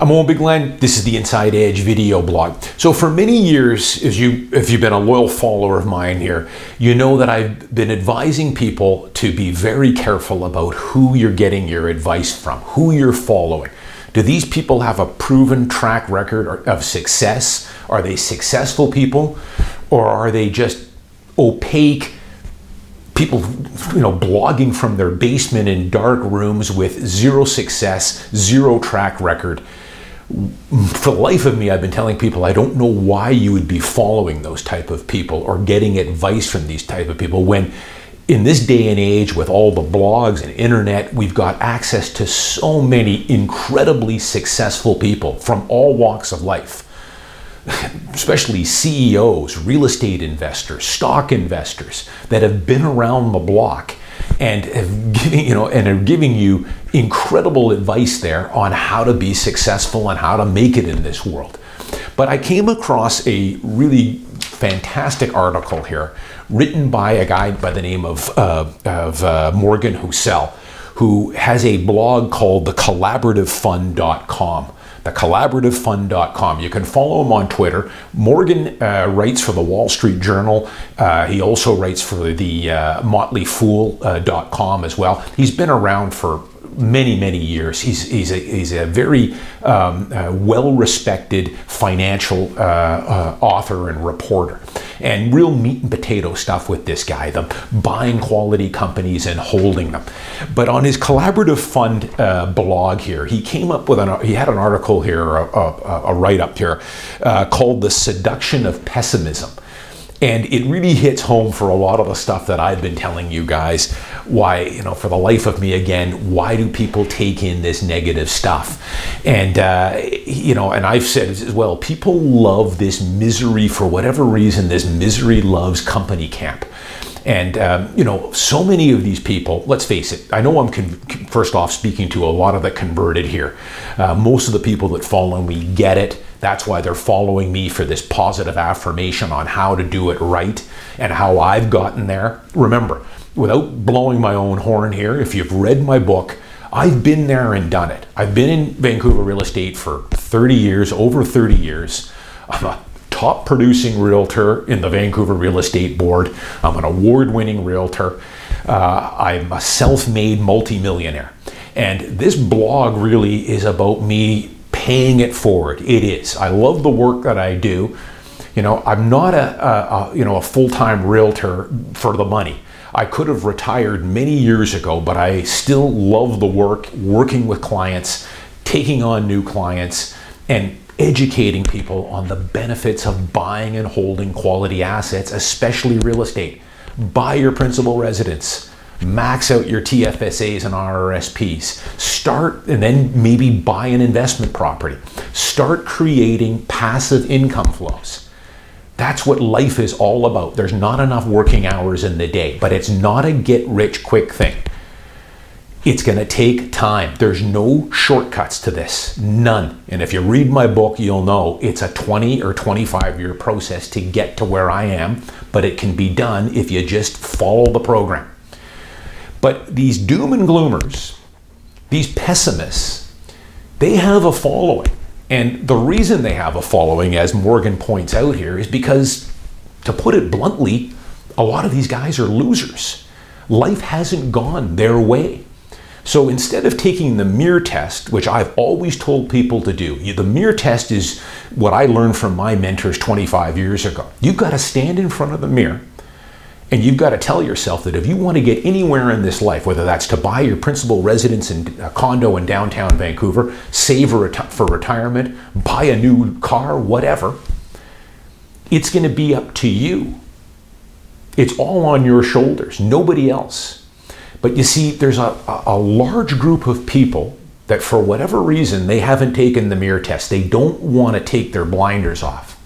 I'm Owen Bigland. This is the Inside Edge video blog. So for many years, if you've been a loyal follower of mine here, you know that I've been advising people to be very careful about who you're getting your advice from, who you're following. Do these people have a proven track record of success? Are they successful people? Or are they just opaque people, blogging from their basement in dark rooms with zero success, zero track record? For the life of me, I've been telling people I don't know why you would be following those type of people or getting advice from these type of people when in this day and age with all the blogs and internet, we've got access to so many incredibly successful people from all walks of life, especially CEOs, real estate investors, stock investors that have been around the block and are giving you incredible advice there on how to be successful and how to make it in this world. But I came across a really fantastic article here written by a guy by the name of Morgan Housel, who has a blog called thecollaborativefund.com. thecollaborativefund.com. You can follow him on Twitter. Morgan writes for the Wall Street Journal. He also writes for the motleyfool.com as well. He's been around for many years. He's a very well-respected financial author and reporter, and real meat and potato stuff with this guy, the buying quality companies and holding them. But on his collaborative fund blog here, he came up with he had an article here, a write-up here called "The Seduction of Pessimism." And it really hits home for a lot of the stuff that I've been telling you guys. Why, for the life of me, again, why do people take in this negative stuff? And, and I've said as well, people love this misery for whatever reason. This misery loves company camp. And, so many of these people, let's face it, I know I'm first off speaking to a lot of the converted here. Most of the people that follow me get it. That's why they're following me, for this positive affirmation on how to do it right and how I've gotten there. Remember, without blowing my own horn here, if you've read my book, I've been there and done it. I've been in Vancouver real estate for 30 years, over 30 years. I'm a top producing realtor in the Vancouver Real Estate Board. I'm an award-winning realtor. I'm a self-made multimillionaire. And this blog really is about me paying it forward. It is. I love the work that I do. I'm not a full-time realtor for the money. I could have retired many years ago, but I still love the work, working with clients, taking on new clients, and educating people on the benefits of buying and holding quality assets, especially real estate. Buy your principal residence. Max out your TFSAs and RRSPs. Start and then maybe buy an investment property. Start creating passive income flows. That's what life is all about. There's not enough working hours in the day, but it's not a get-rich-quick thing. It's going to take time. There's no shortcuts to this. None. And if you read my book, you'll know it's a 20 or 25-year process to get to where I am, but it can be done if you just follow the program. But these doom and gloomers, these pessimists, they have a following. And the reason they have a following, as Morgan points out here, is because, to put it bluntly, a lot of these guys are losers. Life hasn't gone their way. So instead of taking the mirror test, which I've always told people to do, the mirror test is what I learned from my mentors 25 years ago. You've got to stand in front of the mirror, and you've got to tell yourself that if you want to get anywhere in this life, whether that's to buy your principal residence in a condo in downtown Vancouver, save for retirement, buy a new car, whatever, it's going to be up to you. It's all on your shoulders, nobody else. But you see, there's a large group of people that for whatever reason, they haven't taken the mirror test. They don't want to take their blinders off.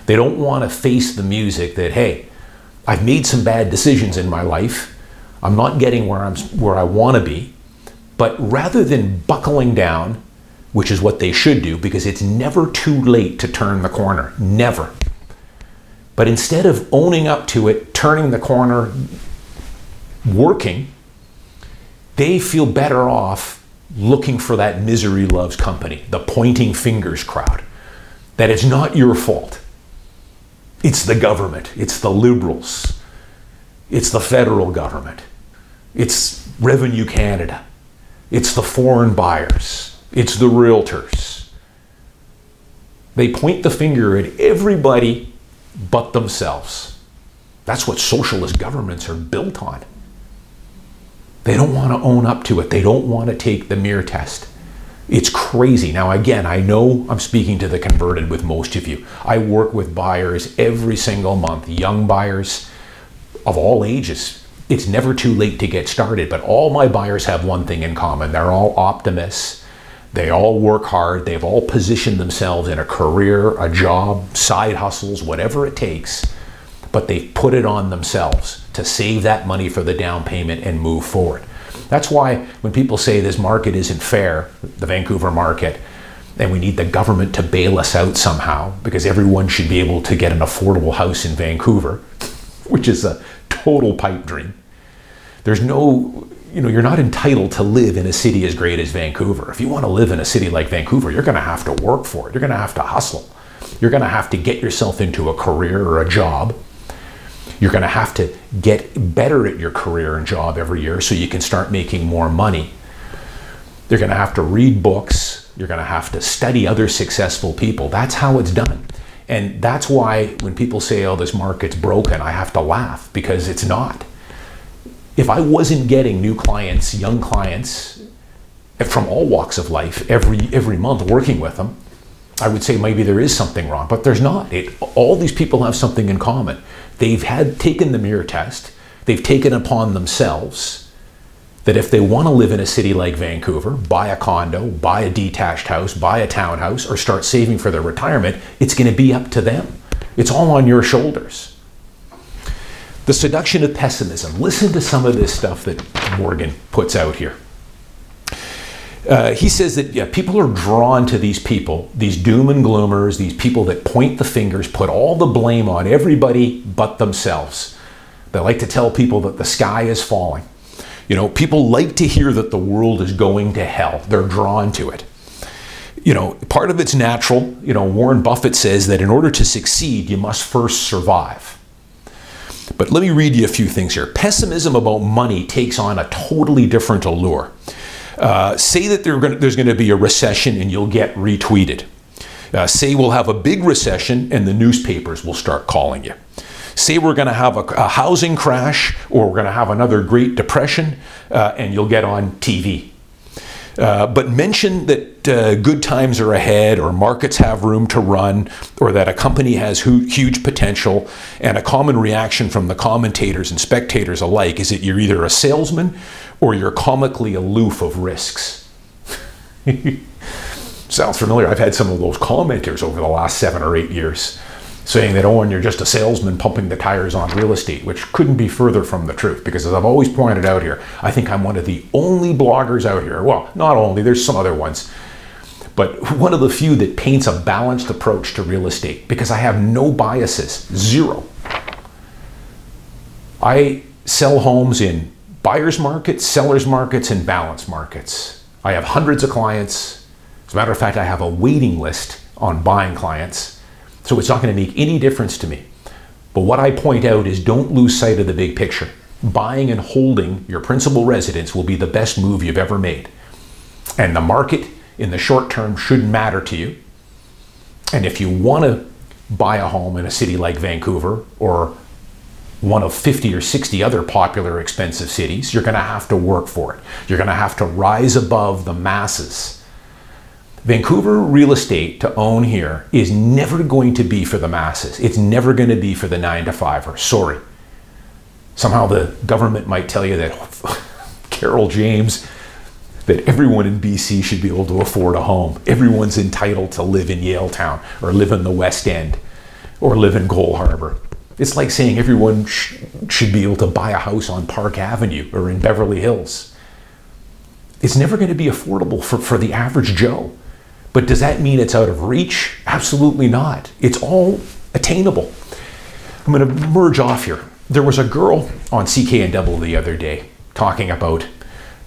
They don't want to face the music that, hey, I've made some bad decisions in my life. I'm not getting where I want to be. But rather than buckling down, which is what they should do, because it's never too late to turn the corner, never. But instead of owning up to it, turning the corner, working, they feel better off looking for that misery loves company, the pointing fingers crowd, that it's not your fault. It's the government, it's the Liberals, it's the federal government, it's Revenue Canada, it's the foreign buyers, it's the Realtors. They point the finger at everybody but themselves. That's what socialist governments are built on. They don't want to own up to it. They don't want to take the mirror test. It's crazy. Now, again, I know I'm speaking to the converted with most of you. I work with buyers every single month, young buyers of all ages. It's never too late to get started, but all my buyers have one thing in common. They're all optimists. They all work hard. They've all positioned themselves in a career, a job, side hustles, whatever it takes, but they've put it on themselves to save that money for the down payment and move forward. That's why when people say this market isn't fair, the Vancouver market, and we need the government to bail us out somehow because everyone should be able to get an affordable house in Vancouver, which is a total pipe dream. There's no, you're not entitled to live in a city as great as Vancouver. If you want to live in a city like Vancouver, you're going to have to work for it. You're going to have to hustle. You're going to have to get yourself into a career or a job. You're going to have to get better at your career and job every year so you can start making more money. You're going to have to read books. You're going to have to study other successful people. That's how it's done. And that's why when people say, oh, this market's broken, I have to laugh, because it's not. If I wasn't getting new clients, young clients from all walks of life every month working with them, I would say maybe there is something wrong, but there's not. All these people have something in common. They've taken the mirror test. They've taken upon themselves that if they want to live in a city like Vancouver, buy a condo, buy a detached house, buy a townhouse, or start saving for their retirement, it's going to be up to them. It's all on your shoulders. The seduction of pessimism. Listen to some of this stuff that Morgan puts out here. He says that people are drawn to these people, these doom and gloomers, these people that point the fingers, put all the blame on everybody but themselves. They like to tell people that the sky is falling. People like to hear that the world is going to hell. They're drawn to it. Part of it's natural. Warren Buffett says that in order to succeed, you must first survive. But let me read you a few things here. Pessimism about money takes on a totally different allure. Say that there's going to be a recession and you'll get retweeted. Say we'll have a big recession and the newspapers will start calling you. Say we're going to have a housing crash, or we're going to have another Great Depression, and you'll get on TV. But mention that good times are ahead, or markets have room to run, or that a company has huge potential, and a common reaction from the commentators and spectators alike is that you're either a salesman or you're comically aloof of risks. Sounds familiar. I've had some of those commenters over the last 7 or 8 years saying that, Owen, you're just a salesman pumping the tires on real estate, which couldn't be further from the truth, because as I've always pointed out here, I think I'm one of the only bloggers out here, well, not only, there's some other ones, but one of the few that paints a balanced approach to real estate, because I have no biases, zero. I sell homes in buyer's markets, seller's markets, and balanced markets. I have hundreds of clients. As a matter of fact, I have a waiting list on buying clients. So it's not going to make any difference to me. But what I point out is don't lose sight of the big picture. Buying and holding your principal residence will be the best move you've ever made. And the market in the short term shouldn't matter to you. And if you want to buy a home in a city like Vancouver, or one of 50 or 60 other popular expensive cities, you're going to have to work for it. You're going to have to rise above the masses. Vancouver real estate to own here is never going to be for the masses. It's never going to be for the 9-to-5er. Sorry. Somehow the government might tell you that Carol James, that everyone in BC should be able to afford a home. Everyone's entitled to live in Yaletown, or live in the West End, or live in Cole Harbour. It's like saying everyone should be able to buy a house on Park Avenue or in Beverly Hills. It's never going to be affordable for the average Joe. But does that mean it's out of reach? Absolutely not. It's all attainable. I'm going to merge off here. There was a girl on CKNW the other day talking about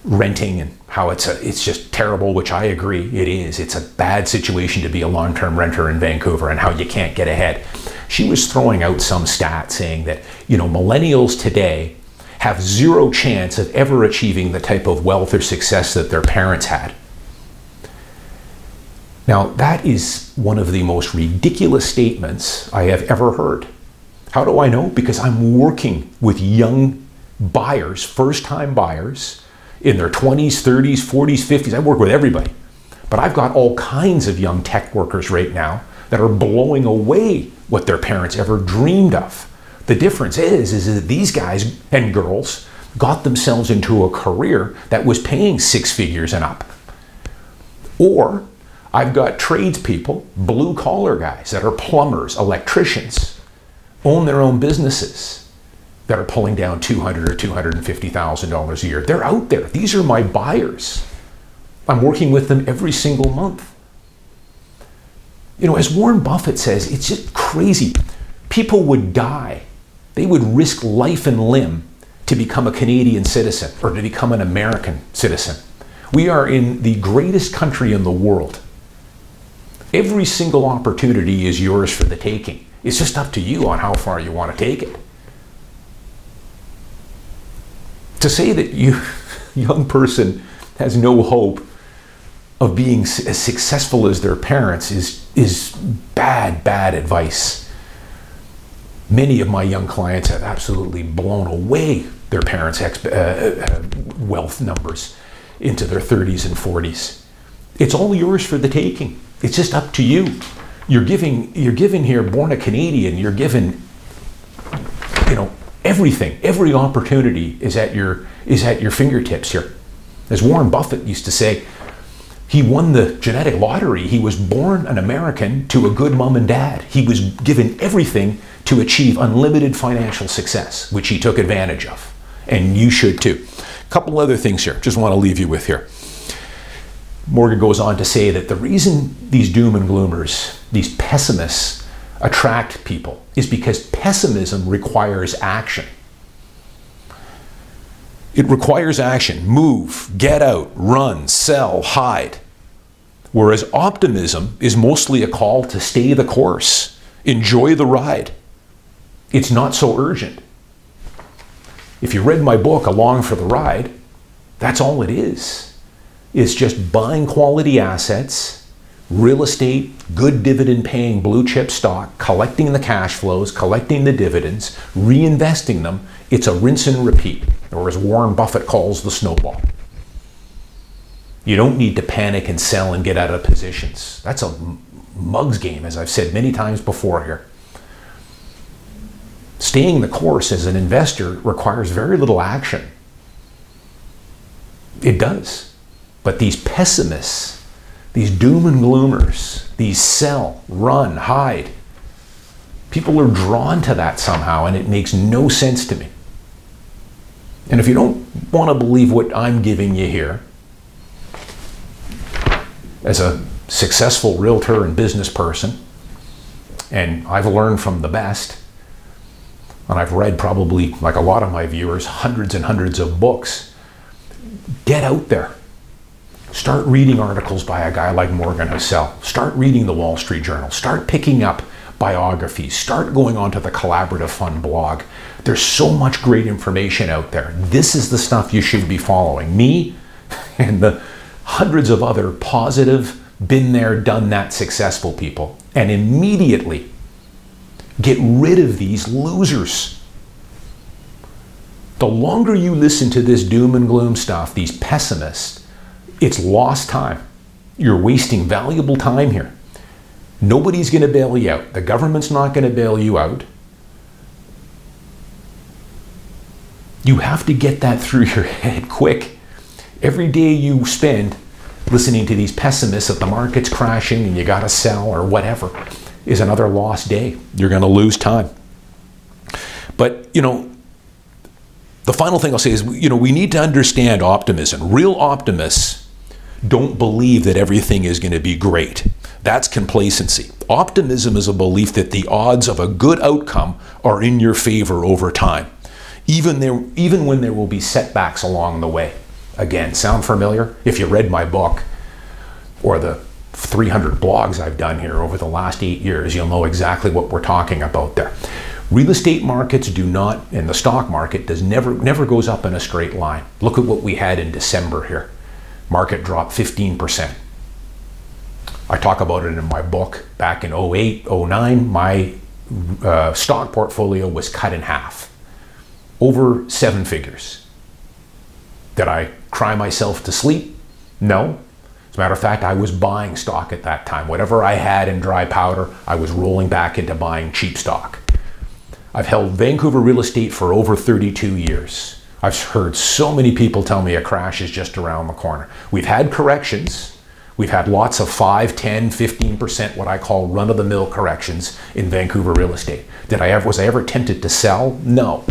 renting and how it's just terrible, which I agree it is. It's a bad situation to be a long-term renter in Vancouver and how you can't get ahead. She was throwing out some stat saying that, millennials today have zero chance of ever achieving the type of wealth or success that their parents had. Now, that is one of the most ridiculous statements I have ever heard. How do I know? Because I'm working with young buyers, first-time buyers, in their 20s, 30s, 40s, 50s. I work with everybody. But I've got all kinds of young tech workers right now that are blowing away what their parents ever dreamed of. The difference is that these guys and girls got themselves into a career that was paying 6 figures and up. Or I've got tradespeopeople, blue-collar guys that are plumbers, electricians, own their own businesses, that are pulling down $200,000 or $250,000 a year. They're out there. These are my buyers. I'm working with them every single month. As Warren Buffett says, it's just crazy. People would die. They would risk life and limb to become a Canadian citizen or to become an American citizen. We are in the greatest country in the world. Every single opportunity is yours for the taking. It's just up to you on how far you want to take it. To say that you, young person, has no hope of being as successful as their parents is bad advice. Many of my young clients have absolutely blown away their parents' wealth numbers into their 30s and 40s. It's all yours for the taking. It's just up to you. You're given here, born a Canadian, you're given, everything, every opportunity is at your fingertips here. As Warren Buffett used to say, he won the genetic lottery. He was born an American to a good mom and dad. He was given everything to achieve unlimited financial success, which he took advantage of. And you should too. A couple other things here, just want to leave you with here. Morgan goes on to say that the reason these doom and gloomers, these pessimists, attract people is because pessimism requires action. It requires action. Move, get out, run, sell, hide. Whereas optimism is mostly a call to stay the course, enjoy the ride. It's not so urgent. If you read my book, Along for the Ride, that's all it is. It's just buying quality assets, real estate, good dividend paying blue chip stock, collecting the cash flows, collecting the dividends, reinvesting them. It's a rinse and repeat, or as Warren Buffett calls the snowball. You don't need to panic and sell and get out of positions. That's a mug's game, as I've said many times before here. Staying the course as an investor requires very little action. It does. But these pessimists, these doom and gloomers, these sell, run, hide, people are drawn to that somehow, and it makes no sense to me. And if you don't want to believe what I'm giving you here, as a successful realtor and business person, and I've learned from the best, and I've read probably, like a lot of my viewers, hundreds and hundreds of books, get out there. Start reading articles by a guy like Morgan Housel. Start reading the Wall Street Journal. Start picking up biographies. Start going onto the Collaborative Fund blog. There's so much great information out there. This is the stuff you should be following. Me and the hundreds of other positive, been there, done that successful people. And immediately get rid of these losers. The longer you listen to this doom and gloom stuff, these pessimists, it's lost time. You're wasting valuable time here. Nobody's going to bail you out. The government's not going to bail you out. You have to get that through your head quick. Every day you spend listening to these pessimists that the market's crashing and you got to sell or whatever is another lost day. You're going to lose time. But, the final thing I'll say is, we need to understand optimism. Real optimists don't believe that everything is going to be great. That's complacency. Optimism is a belief that the odds of a good outcome are in your favor over time, even when there will be setbacks along the way. Again, sound familiar? If you read my book or the 300 blogs I've done here over the last 8 years, you'll know exactly what we're talking about there. Real estate markets do not, and the stock market never goes up in a straight line. Look at what we had in December here. Market dropped 15%. I talk about it in my book. Back in 08, 09, my stock portfolio was cut in half. Over 7 figures. Did I cry myself to sleep? No. As a matter of fact, I was buying stock at that time. Whatever I had in dry powder, I was rolling back into buying cheap stock. I've held Vancouver real estate for over 32 years. I've heard so many people tell me a crash is just around the corner. We've had corrections. We've had lots of 5, 10, 15%, what I call run-of-the-mill corrections in Vancouver real estate. Was I ever tempted to sell? No.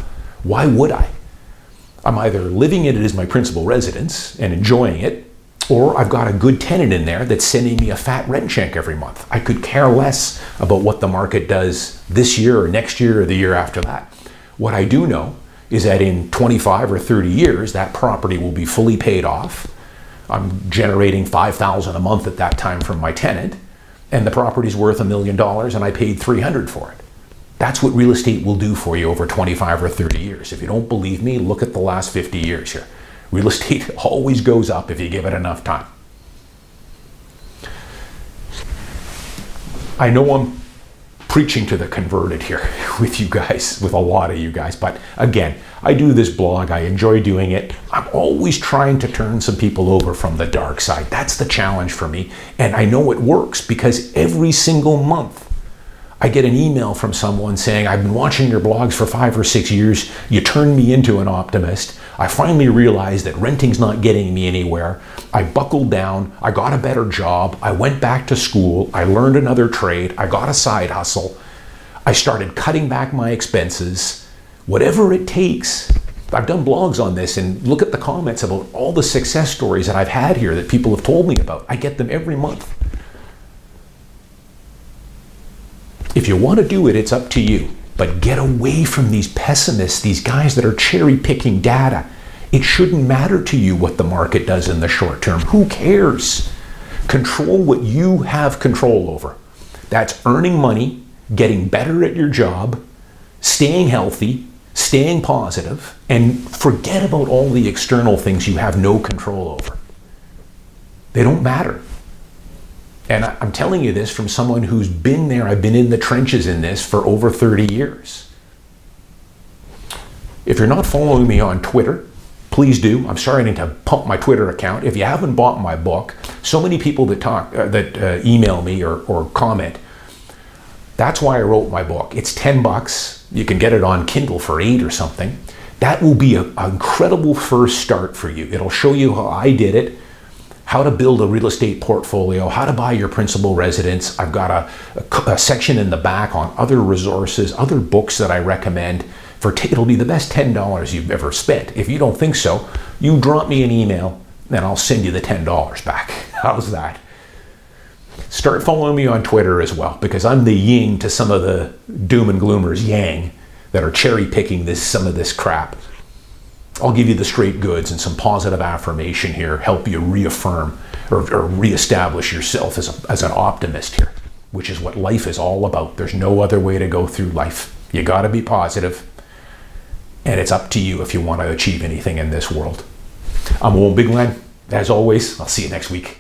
Why would I? I'm either living in it as my principal residence and enjoying it, or I've got a good tenant in there that's sending me a fat rent check every month. I could care less about what the market does this year or next year or the year after that. What I do know is that in 25 or 30 years, that property will be fully paid off. I'm generating $5,000 a month at that time from my tenant, and the property's worth $1 million and I paid $300 for it. That's what real estate will do for you over 25 or 30 years. If you don't believe me, look at the last 50 years here. Real estate always goes up if you give it enough time. I know I'm preaching to the converted here with you guys, with a lot of you guys, but again, I do this blog, I enjoy doing it. I'm always trying to turn some people over from the dark side. That's the challenge for me, and I know it works because every single month I get an email from someone saying, I've been watching your blogs for 5 or 6 years. You turned me into an optimist. I finally realized that renting's not getting me anywhere. I buckled down. I got a better job. I went back to school. I learned another trade. I got a side hustle. I started cutting back my expenses. Whatever it takes. I've done blogs on this, and look at the comments about all the success stories that I've had here that people have told me about. I get them every month. If you want to do it, it's up to you. But get away from these pessimists, these guys that are cherry-picking data. It shouldn't matter to you what the market does in the short term. Who cares? Control what you have control over. That's earning money, getting better at your job, staying healthy, staying positive, and forget about all the external things you have no control over. They don't matter. And I'm telling you this from someone who's been there. I've been in the trenches in this for over 30 years. If you're not following me on Twitter, please do. I'm starting to pump my Twitter account. If you haven't bought my book, so many people that email me or comment. That's why I wrote my book. It's $10. You can get it on Kindle for $8 or something. That will be an incredible first start for you. It'll show you how I did it, how to build a real estate portfolio, how to buy your principal residence. I've got a section in the back on other resources, other books that I recommend. It'll be the best $10 you've ever spent. If you don't think so, you drop me an email and I'll send you the $10 back. How's that? Start following me on Twitter as well, because I'm the yin to some of the doom and gloomers yang that are cherry picking some of this crap. I'll give you the straight goods and some positive affirmation here, help you reaffirm or reestablish yourself as an optimist here, which is what life is all about. There's no other way to go through life. You got to be positive, and it's up to you if you want to achieve anything in this world. I'm Owen Bigland. As always, I'll see you next week.